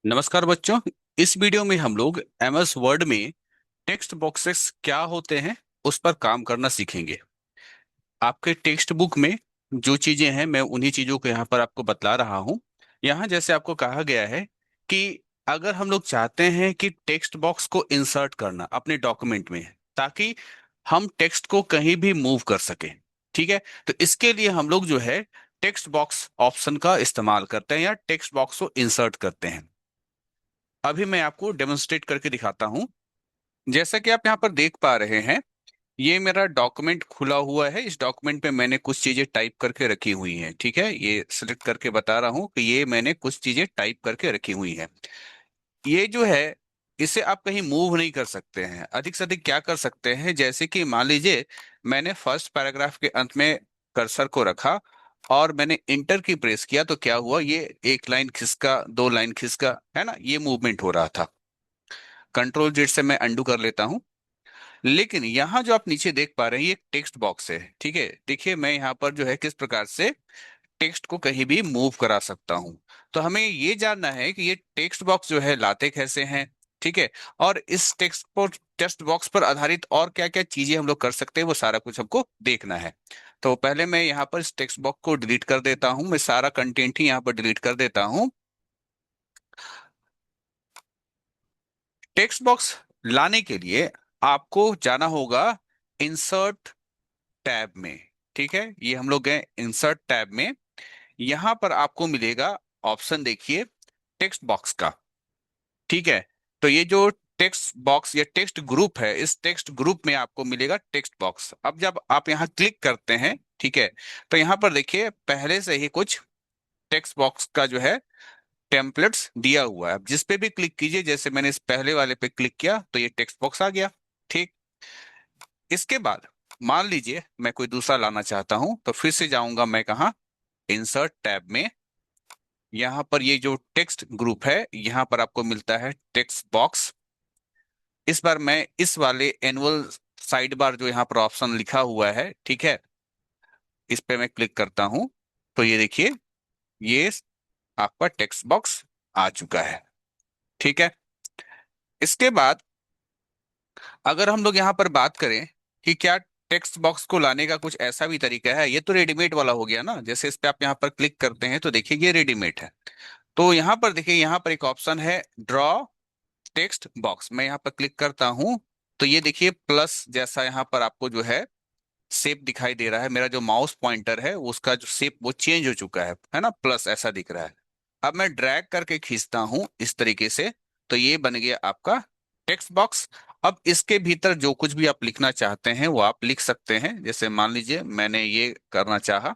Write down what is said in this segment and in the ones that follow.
नमस्कार बच्चों। इस वीडियो में हम लोग एमएस वर्ड में टेक्स्ट बॉक्सेस क्या होते हैं उस पर काम करना सीखेंगे। आपके टेक्स्ट बुक में जो चीजें हैं मैं उन्हीं चीजों को यहाँ पर आपको बतला रहा हूँ। यहाँ जैसे आपको कहा गया है कि अगर हम लोग चाहते हैं कि टेक्स्ट बॉक्स को इंसर्ट करना अपने डॉक्यूमेंट में ताकि हम टेक्स्ट को कहीं भी मूव कर सकें, ठीक है। तो इसके लिए हम लोग जो है टेक्स्ट बॉक्स ऑप्शन का इस्तेमाल करते हैं या टेक्स्ट बॉक्स को इंसर्ट करते हैं। अभी मैं आपको डेमोन्स्ट्रेट करके दिखाता हूं। जैसा कि आप यहाँ पर देख पा रहे हैं, ये मेरा डॉक्यूमेंट खुला हुआ है। इस डॉक्यूमेंट पे मैंने कुछ चीजें टाइप करके रखी हुई हैं, ठीक है। ये सिलेक्ट करके बता रहा हूँ कि ये मैंने कुछ चीजें टाइप करके रखी हुई हैं। ये जो है इसे आप कहीं मूव नहीं कर सकते हैं। अधिक से अधिक क्या कर सकते हैं, जैसे कि मान लीजिए मैंने फर्स्ट पैराग्राफ के अंत में कर्सर को रखा और मैंने इंटर की प्रेस किया तो क्या हुआ, ये एक लाइन खिसका, दो लाइन खिसका, है ना, ये मूवमेंट हो रहा था। कंट्रोल जेड से मैं अंडू कर लेता हूं। लेकिन यहाँ जो आप नीचे देख पा रहे हैं ये एक टेक्स्ट बॉक्स है, ठीक है। देखिए मैं यहाँ पर जो है किस प्रकार से टेक्स्ट को कहीं भी मूव करा सकता हूँ। तो हमें ये जानना है कि ये टेक्स्ट बॉक्स जो है लाते कैसे हैं, ठीक है। और इस टेक्स्ट बॉक्स पर आधारित और क्या क्या चीजें हम लोग कर सकते हैं वो सारा कुछ हमको देखना है। तो पहले मैं यहाँ पर इस टेक्स्ट बॉक्स को डिलीट कर देता हूँ। मैं सारा कंटेंट ही यहाँ पर डिलीट कर देता हूँ। टेक्स्ट बॉक्स लाने के लिए आपको जाना होगा इंसर्ट टैब में, ठीक है। ये हम लोग गए इंसर्ट टैब में। यहां पर आपको मिलेगा ऑप्शन, देखिए, टेक्स्ट बॉक्स का, ठीक है। तो ये जो टेक्स्ट बॉक्स या टेक्स्ट ग्रुप है, इस टेक्स्ट ग्रुप में आपको मिलेगा टेक्स्ट बॉक्स। अब जब आप यहाँ क्लिक करते हैं, ठीक है, तो यहाँ पर देखिए पहले से ही कुछ टेक्स्ट बॉक्स का जो है टेम्पलेट्स दिया हुआ है। अब जिस पे भी क्लिक कीजिए, जैसे मैंने इस पहले वाले पे क्लिक किया तो ये टेक्स्ट बॉक्स आ गया, ठीक। इसके बाद मान लीजिए मैं कोई दूसरा लाना चाहता हूं तो फिर से जाऊंगा मैं कहाँ, इंसर्ट टैब में। यहाँ पर ये जो टेक्स्ट ग्रुप है यहाँ पर आपको मिलता है टेक्स्ट बॉक्स। इस बार मैं इस वाले एनुअल साइड बार जो यहाँ पर ऑप्शन लिखा हुआ है, ठीक है, इस पे मैं क्लिक करता हूं तो ये देखिए ये आपका टेक्स्ट बॉक्स आ चुका है, ठीक है। इसके बाद अगर हम लोग यहाँ पर बात करें कि क्या टेक्स्ट बॉक्स को लाने का कुछ ऐसा भी तरीका है, ये तो रेडीमेड वाला हो गया ना। जैसे इस पे आप यहाँ पर क्लिक करते हैं तो देखिए ये रेडीमेड है। तो यहाँ पर देखिए यहाँ पर एक ऑप्शन है ड्रॉ टेक्स्ट बॉक्स। मैं यहाँ पर क्लिक करता हूँ तो ये देखिए प्लस जैसा यहाँ पर आपको जो है शेप दिखाई दे रहा है। मेरा जो माउस पॉइंटर है उसका जो शेप वो चेंज हो चुका है ना, प्लस ऐसा दिख रहा है। अब मैं ड्रैग करके खींचता हूं इस तरीके से तो ये बन गया आपका टेक्स्ट बॉक्स। अब इसके भीतर जो कुछ भी आप लिखना चाहते हैं वो आप लिख सकते हैं। जैसे मान लीजिए मैंने ये करना चाहा,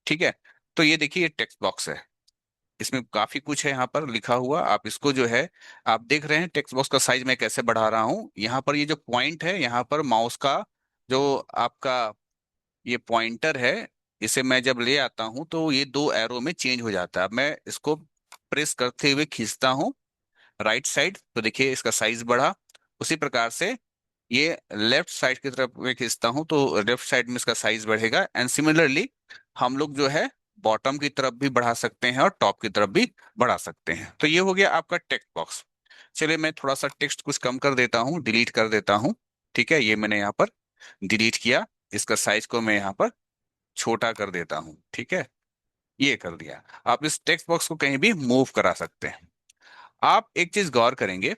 ठीक है। तो ये देखिए ये टेक्स्ट बॉक्स है, इसमें काफी कुछ है यहाँ पर लिखा हुआ। आप इसको जो है आप देख रहे हैं टेक्स्ट बॉक्स का साइज मैं कैसे बढ़ा रहा हूँ। यहाँ पर ये जो पॉइंट है यहाँ पर माउस का जो आपका ये पॉइंटर है, इसे मैं जब ले आता हूं तो ये दो एरो में चेंज हो जाता है। अब मैं इसको प्रेस करते हुए खींचता हूं राइट साइड तो देखिए इसका साइज बढ़ा। उसी प्रकार से ये लेफ्ट साइड की तरफ मैं खींचता हूं तो लेफ्ट साइड में इसका साइज बढ़ेगा। एंड सिमिलरली हम लोग जो है बॉटम की तरफ भी बढ़ा सकते हैं और टॉप की तरफ भी बढ़ा सकते हैं। तो ये हो गया आपका टेक्स्ट बॉक्स। चलिए मैं थोड़ा सा टेक्स्ट कुछ कम कर देता हूँ, डिलीट कर देता हूँ, ठीक है। ये मैंने यहाँ पर डिलीट किया। इसका साइज को मैं यहाँ पर छोटा कर देता हूं, ठीक है। ये कर दिया। आप इस टेक्स्ट बॉक्स को कहीं भी मूव करा सकते हैं। आप एक चीज गौर करेंगे,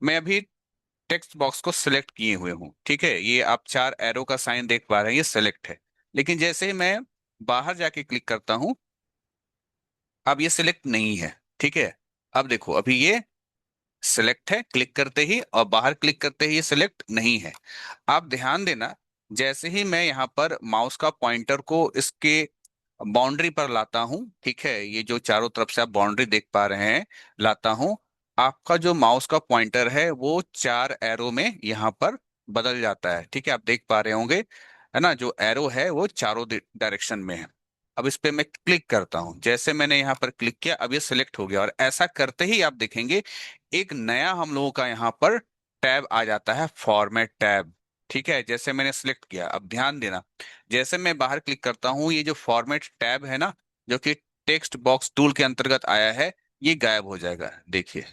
मैं अभी टेक्स्ट बॉक्स को सिलेक्ट किए हुए हूं, ठीक है। ये आप चार एरो का साइन देख पा रहे हैं, ये सिलेक्ट है। लेकिन जैसे ही मैं बाहर जाके क्लिक करता हूं अब ये सिलेक्ट नहीं है, ठीक है। अब देखो अभी ये सिलेक्ट है क्लिक करते ही, और बाहर क्लिक करते ही ये सिलेक्ट नहीं है। आप ध्यान देना, जैसे ही मैं यहाँ पर माउस का पॉइंटर को इसके बाउंड्री पर लाता हूं, ठीक है, ये जो चारों तरफ से आप बाउंड्री देख पा रहे हैं लाता हूं, आपका जो माउस का पॉइंटर है वो चार एरो में यहाँ पर बदल जाता है, ठीक है। आप देख पा रहे होंगे, है ना, जो एरो है वो चारों डायरेक्शन में है। अब इस पे मैं क्लिक करता हूं, जैसे मैंने यहाँ पर क्लिक किया अब ये सिलेक्ट हो गया, और ऐसा करते ही आप देखेंगे एक नया हम लोगों का यहाँ पर टैब आ जाता है, फॉर्मेट टैब, ठीक है। जैसे मैंने सिलेक्ट किया, अब ध्यान देना, जैसे मैं बाहर क्लिक करता हूं ये जो फॉर्मेट टैब है ना, जो कि टेक्स्ट बॉक्स टूल के अंतर्गत आया है, ये गायब हो जाएगा। देखिए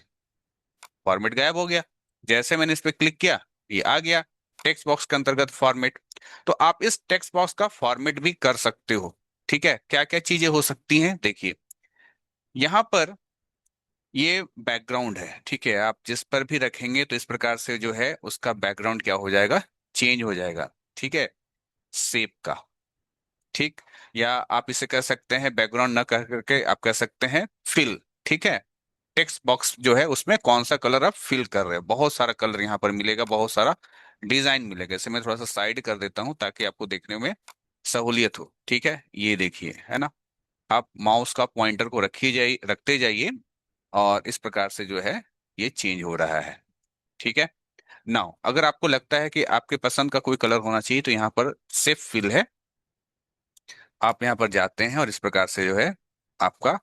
फॉर्मेट गायब हो गया। जैसे मैंने इस पे क्लिक किया ये आ गया टेक्स्ट बॉक्स के अंतर्गत फॉर्मेट। तो आप इस टेक्स्ट बॉक्स का फॉर्मेट भी कर सकते हो। ठीक है, क्या क्या चीजें हो सकती हैं देखिए। यहाँ पर ये बैकग्राउंड है, ठीक है, आप जिस पर भी रखेंगे तो इस प्रकार से जो है उसका बैकग्राउंड क्या हो जाएगा, चेंज हो जाएगा। ठीक है, शेप का। ठीक, या आप इसे कह सकते हैं बैकग्राउंड ना कह करके आप कह सकते हैं फिल। ठीक है, टेक्स्ट बॉक्स जो है उसमें कौन सा कलर आप फिल कर रहे हैं, बहुत सारा कलर यहाँ पर मिलेगा, बहुत सारा डिजाइन मिलेगा। इसे मैं थोड़ा सा साइड कर देता हूँ ताकि आपको देखने में सहूलियत हो। ठीक है, ये देखिए है ना, आप माउस का पॉइंटर को रखिए जाइए, रखते जाइए और इस प्रकार से जो है ये चेंज हो रहा है। ठीक है, नाउ अगर आपको लगता है कि आपके पसंद का कोई कलर होना चाहिए तो यहाँ पर सिर्फ फिल है, आप यहाँ पर जाते हैं और इस प्रकार से जो है आपका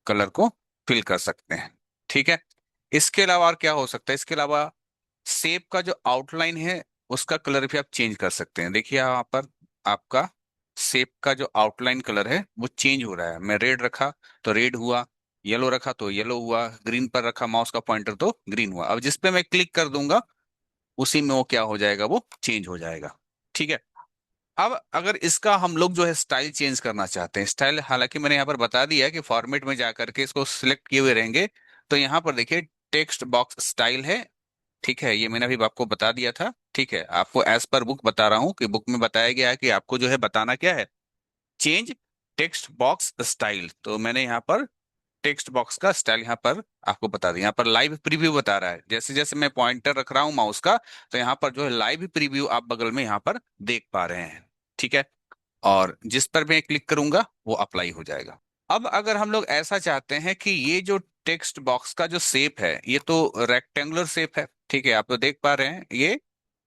कलर को फिल कर सकते हैं। ठीक है, इसके अलावा और क्या हो सकता है, इसके अलावा शेप का जो आउटलाइन है उसका कलर भी आप चेंज कर सकते हैं। देखिए यहाँ पर आपका शेप का जो आउटलाइन कलर है वो चेंज हो रहा है। मैं रेड रखा तो रेड हुआ, येलो रखा तो येलो हुआ, ग्रीन पर रखा माउस का पॉइंटर तो ग्रीन हुआ। अब जिस पे मैं क्लिक कर दूंगा उसी में वो क्या हो जाएगा, वो चेंज हो जाएगा। ठीक है, अब अगर इसका हम लोग जो है स्टाइल चेंज करना चाहते हैं, स्टाइल हालांकि मैंने यहाँ पर बता दिया कि फॉर्मेट में जाकर के इसको सिलेक्ट किए हुए रहेंगे। तो यहाँ पर देखिए टेक्स्ट बॉक्स स्टाइल है। ठीक है, ये मैंने अभी आपको बता दिया था। ठीक है, आपको एज पर बुक बता रहा हूँ कि बुक में बताया गया है कि आपको जो है बताना क्या है, चेंज टेक्स्ट बॉक्स स्टाइल। तो मैंने यहाँ पर टेक्स्ट बॉक्स का स्टाइल यहाँ पर आपको बता दिया। यहाँ पर लाइव प्रीव्यू बता रहा है, जैसे जैसे मैं पॉइंटर रख रहा हूँ माउस का तो यहाँ पर जो है लाइव प्रीव्यू आप बगल में यहाँ पर देख पा रहे हैं। ठीक है, और जिस पर मैं क्लिक करूंगा वो अप्लाई हो जाएगा। अब अगर हम लोग ऐसा चाहते हैं कि ये जो टेक्स्ट बॉक्स का जो शेप है ये तो रेक्टेंगुलर शेप है, ठीक है, आप तो देख पा रहे हैं ये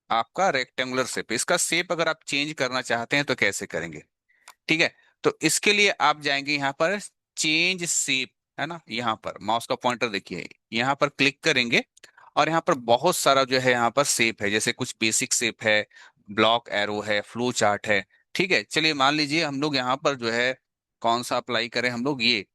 आपका रेक्टेंगुलर शेप। इसका शेप अगर आप चेंज करना चाहते हैं तो कैसे करेंगे। ठीक है, तो इसके लिए आप जाएंगे यहाँ पर चेंज शेप, है ना, यहाँ पर माउस का पॉइंटर देखिए, यहाँ पर क्लिक करेंगे और यहाँ पर बहुत सारा जो है यहाँ पर शेप है, जैसे कुछ बेसिक शेप है, ब्लॉक एरो है, फ्लो चार्ट है। ठीक है, चलिए मान लीजिए हम लोग यहाँ पर जो है कौन सा अप्लाई करें, हम लोग ये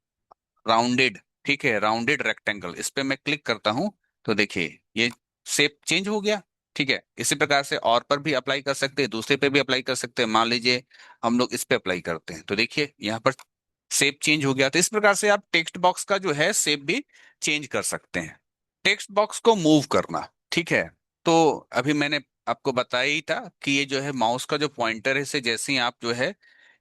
राउंडेड। ठीक है, राउंडेड रेक्टेंगल, इस पे मैं क्लिक करता हूं तो देखिए ये शेप चेंज हो गया। ठीक है, इसी प्रकार से और पर भी अप्लाई कर सकते हैं, दूसरे पे भी अप्लाई कर सकते हैं। मान लीजिए हम लोग इस पे अप्लाई करते हैं तो देखिए यहाँ पर शेप चेंज हो गया। तो इस प्रकार से आप टेक्स्ट बॉक्स का जो है शेप भी चेंज कर सकते हैं। टेक्स्ट बॉक्स को मूव करना, ठीक है, तो अभी मैंने आपको बताया ही था कि ये जो है माउस का जो पॉइंटर है इसे जैसे ही आप जो है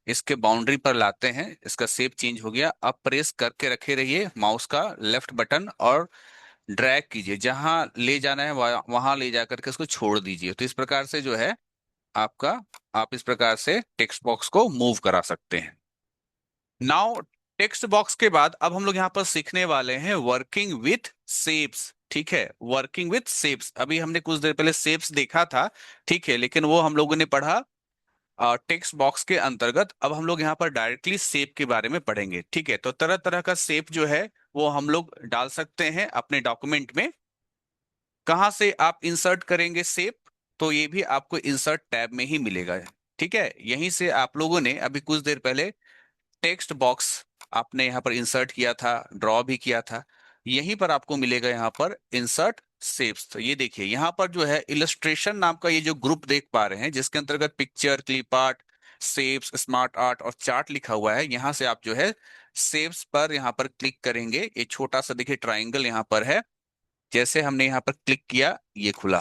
इसके बाउंड्री पर लाते हैं इसका शेप चेंज हो गया। आप प्रेस करके रखे रहिए माउस का लेफ्ट बटन और ड्रैग कीजिए, जहां ले जाना है वहां ले जा करके इसको छोड़ दीजिए। तो इस प्रकार से जो है आपका, आप इस प्रकार से टेक्स्ट बॉक्स को मूव करा सकते हैं। नाउ टेक्स्ट बॉक्स के बाद अब हम लोग यहाँ पर सीखने वाले हैं वर्किंग विथ शेप्स। ठीक है, वर्किंग विथ शेप्स, अभी हमने कुछ देर पहले शेप्स देखा था। ठीक है, लेकिन वो हम लोगों ने पढ़ा टेक्स्ट बॉक्स के अंतर्गत। अब हम लोग यहाँ पर डायरेक्टली शेप के बारे में पढ़ेंगे। ठीक है, तो तरह तरह का शेप जो है वो हम लोग डाल सकते हैं अपने डॉक्यूमेंट में। कहाँ से आप इंसर्ट करेंगे शेप, तो ये भी आपको इंसर्ट टैब में ही मिलेगा। ठीक है, यहीं से आप लोगों ने अभी कुछ देर पहले टेक्स्ट बॉक्स आपने यहाँ पर इंसर्ट किया था, ड्रॉ भी किया था, यहीं पर आपको मिलेगा यहाँ पर इंसर्ट शेप्स। तो ये देखिए यहाँ पर जो है इलस्ट्रेशन नाम का ये जो ग्रुप देख पा रहे हैं जिसके अंतर्गत picture, clip art, shapes, smart art और चार्ट लिखा हुआ है, यहाँ से आप जो है शेप्स पर यहाँ पर क्लिक करेंगे। ये छोटा सा देखिए ट्राइंगल यहाँ पर है, जैसे हमने यहाँ पर क्लिक किया ये खुला।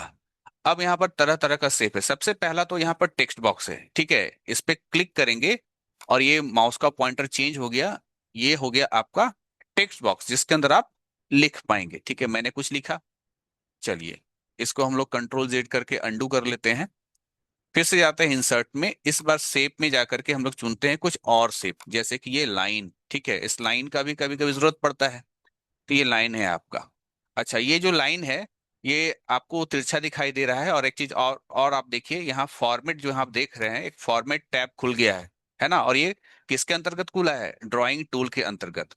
अब यहाँ पर तरह तरह का शेप है। सबसे पहला तो यहाँ पर टेक्स्ट बॉक्स है, ठीक है, इस पे क्लिक करेंगे और ये माउस का पॉइंटर चेंज हो गया, ये हो गया आपका टेक्स्ट बॉक्स जिसके अंदर आप लिख पाएंगे। ठीक है, मैंने कुछ लिखा, चलिए इसको हम लोग कंट्रोल जेड करके अंडू कर लेते हैं। फिर से जाते हैं इंसर्ट में, इस बार शेप में जाकर के हम लोग चुनते हैं कुछ और शेप, जैसे कि ये लाइन। ठीक है, इस लाइन का भी कभी कभी जरूरत पड़ता है, तो ये लाइन है आपका। अच्छा, ये जो लाइन है ये आपको तिरछा दिखाई दे रहा है। और एक चीज और आप देखिए यहाँ फॉर्मेट जो आप देख रहे हैं, एक फॉर्मेट टैब खुल गया है ना, और ये किसके अंतर्गत खुला है, ड्राइंग टूल के अंतर्गत।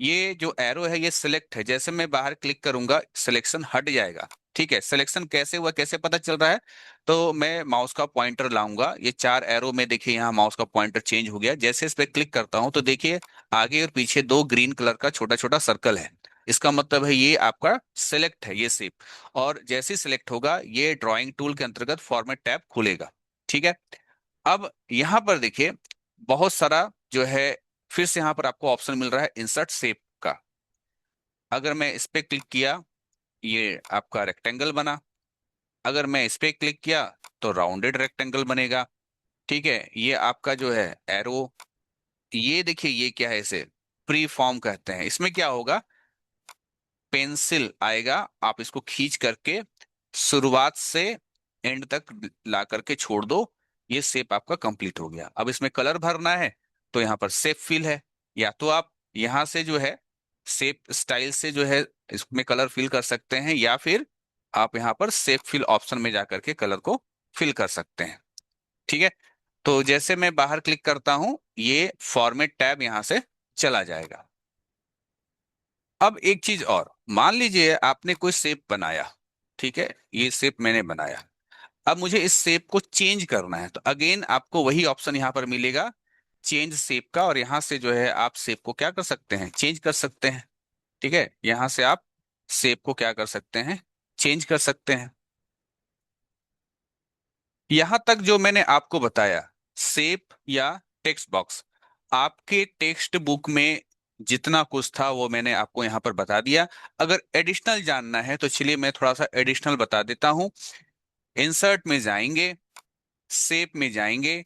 ये जो एरो है ये सिलेक्ट है, जैसे मैं बाहर क्लिक करूंगा सिलेक्शन हट जाएगा। ठीक है, सिलेक्शन कैसे हुआ, कैसे पता चल रहा है, तो मैं माउस का पॉइंटर लाऊंगा, ये चार एरो में देखिए यहाँ माउस का पॉइंटर चेंज हो गया। जैसे इस पे क्लिक करता हूं तो देखिए आगे और पीछे दो ग्रीन कलर का छोटा छोटा सर्कल है, इसका मतलब है ये आपका सिलेक्ट है ये शेप। और जैसे ही सिलेक्ट होगा ये ड्राइंग टूल के अंतर्गत फॉर्मेट टैब खुलेगा। ठीक है। अब यहाँ पर देखिए बहुत सारा जो है, फिर से यहाँ पर आपको ऑप्शन मिल रहा है इंसर्ट शेप का। अगर मैं इस पे क्लिक किया, ये आपका रेक्टेंगल बना। अगर मैं इस पे क्लिक किया तो राउंडेड रेक्टेंगल बनेगा। ठीक है। ये आपका जो है एरो, ये देखिए ये क्या है, इसे प्री फॉर्म कहते हैं। इसमें क्या होगा, पेंसिल आएगा, आप इसको खींच करके शुरुआत से एंड तक ला करके छोड़ दो, ये शेप आपका कंप्लीट हो गया। अब इसमें कलर भरना है तो यहाँ पर शेप फिल है, या तो आप यहाँ से जो है शेप स्टाइल से जो है इसमें कलर फिल कर सकते हैं, या फिर आप यहाँ पर शेप फिल ऑप्शन में जाकर के कलर को फिल कर सकते हैं। ठीक है। तो जैसे मैं बाहर क्लिक करता हूं, ये फॉर्मेट टैब यहां से चला जाएगा। अब एक चीज और, मान लीजिए आपने कोई शेप बनाया। ठीक है, ये शेप मैंने बनाया। अब मुझे इस शेप को चेंज करना है, तो अगेन आपको वही ऑप्शन यहाँ पर मिलेगा, चेंज शेप का। और यहाँ से जो है आप शेप को क्या कर सकते हैं, चेंज कर सकते हैं। ठीक है, यहाँ से आप शेप को क्या कर सकते हैं, चेंज कर सकते हैं। यहां तक जो मैंने आपको बताया शेप या टेक्स्ट बॉक्स, आपके टेक्स्ट बुक में जितना कुछ था वो मैंने आपको यहाँ पर बता दिया। अगर एडिशनल जानना है तो चलिए मैं थोड़ा सा एडिशनल बता देता हूँ। इंसर्ट में जाएंगे, शेप में जाएंगे,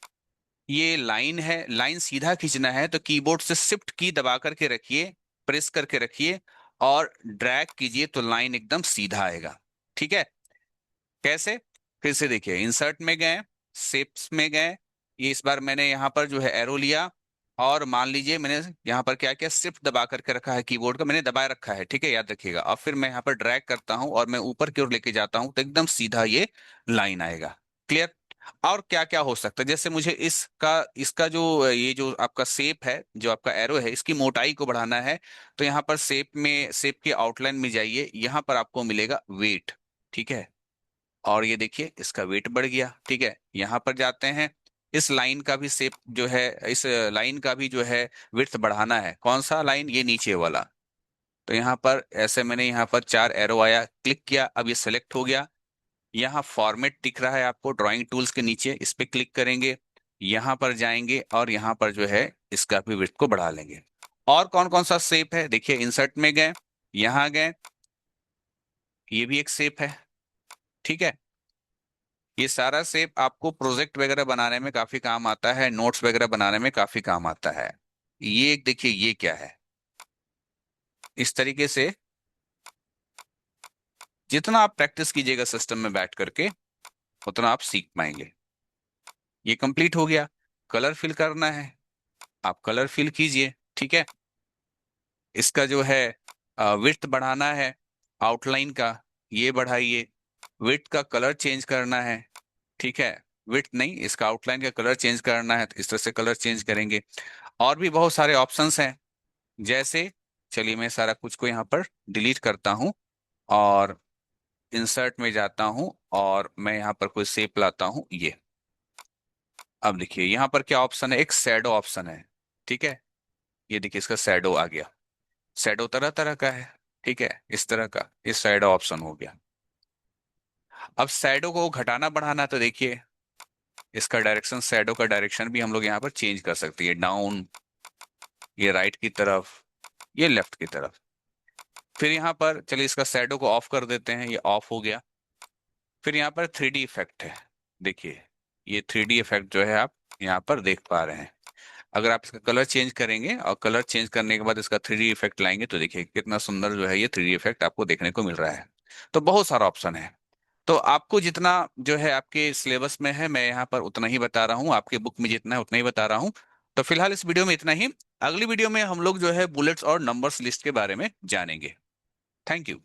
ये लाइन है, लाइन सीधा खींचना है तो कीबोर्ड से शिफ्ट की दबा करके रखिए, प्रेस करके रखिए और ड्रैग कीजिए तो लाइन एकदम सीधा आएगा। ठीक है। कैसे, फिर से देखिए, इंसर्ट में गए, शेप्स में गए, ये इस बार मैंने यहाँ पर जो है एरो लिया, और मान लीजिए मैंने यहाँ पर क्या किया, शिफ्ट दबा करके रखा है, कीबोर्ड का मैंने दबाए रखा है। ठीक है, याद रखिएगा। अब फिर मैं यहाँ पर ड्रैग करता हूँ और मैं ऊपर की ओर लेके जाता हूँ तो एकदम सीधा ये लाइन आएगा। क्लियर। और क्या क्या हो सकता है, जैसे मुझे इसका इसका जो ये जो आपका शेप है, जो आपका एरो है, इसकी मोटाई को बढ़ाना है, तो यहाँ पर शेप में, शेप के आउटलाइन में जाइए, यहाँ पर आपको मिलेगा वेट। ठीक है, और ये देखिए इसका वेट बढ़ गया। ठीक है, यहाँ पर जाते हैं, इस लाइन का भी शेप जो है, इस लाइन का भी जो है विड्थ बढ़ाना है। कौन सा लाइन, ये नीचे वाला। तो यहाँ पर ऐसे मैंने यहाँ पर 4 एरो आया, क्लिक किया, अब ये सेलेक्ट हो गया। यहाँ फॉर्मेट दिख रहा है आपको ड्राइंग टूल्स के नीचे, इस पे क्लिक करेंगे, यहाँ पर जाएंगे और यहाँ पर जो है इसका भी विड्थ को बढ़ा लेंगे। और कौन कौन सा शेप है, देखिए इंसर्ट में गए, यहाँ गए, ये भी एक शेप है। ठीक है, ये सारा शेप आपको प्रोजेक्ट वगैरह बनाने में काफी काम आता है, नोट्स वगैरह बनाने में काफी काम आता है। ये एक देखिए ये क्या है, इस तरीके से जितना आप प्रैक्टिस कीजिएगा सिस्टम में बैठ करके उतना आप सीख पाएंगे। ये कंप्लीट हो गया। कलर फिल करना है, आप कलर फिल कीजिए। ठीक है, इसका जो है विड्थ बढ़ाना है आउटलाइन का, ये बढ़ाइए। विड्थ का कलर चेंज करना है। ठीक है, विड्थ नहीं, इसका आउटलाइन का कलर चेंज करना है तो इस तरह से कलर चेंज करेंगे। और भी बहुत सारे ऑप्शंस हैं, जैसे चलिए मैं सारा कुछ को यहाँ पर डिलीट करता हूँ और इंसर्ट में जाता हूँ और मैं यहाँ पर कोई शेप लाता हूँ, ये। अब देखिए यहाँ पर क्या ऑप्शन है, एक शैडो ऑप्शन है। ठीक है, ये देखिए इसका शैडो आ गया। शैडो तरह तरह का है। ठीक है, इस तरह का, इस शैडो ऑप्शन हो गया। अब शैडो को घटाना बढ़ाना, तो देखिए इसका डायरेक्शन, शैडो का डायरेक्शन भी हम लोग यहाँ पर चेंज कर सकते हैं, डाउन, ये राइट की तरफ, ये लेफ्ट की तरफ। फिर यहाँ पर चलिए इसका शैडो को ऑफ कर देते हैं, ये ऑफ हो गया। फिर यहाँ पर 3D इफेक्ट है, देखिए ये 3D इफेक्ट जो है आप यहाँ पर देख पा रहे हैं। अगर आप इसका कलर चेंज करेंगे और कलर चेंज करने के बाद इसका 3D इफेक्ट लाएंगे तो देखिए कितना सुंदर जो है ये 3D इफेक्ट आपको देखने को मिल रहा है। तो बहुत सारा ऑप्शन है। तो आपको जितना जो है आपके सिलेबस में है मैं यहाँ पर उतना ही बता रहा हूँ, आपके बुक में जितना है उतना ही बता रहा हूँ। तो फिलहाल इस वीडियो में इतना ही। अगली वीडियो में हम लोग जो है बुलेट्स और नंबर्स लिस्ट के बारे में जानेंगे। Thank you.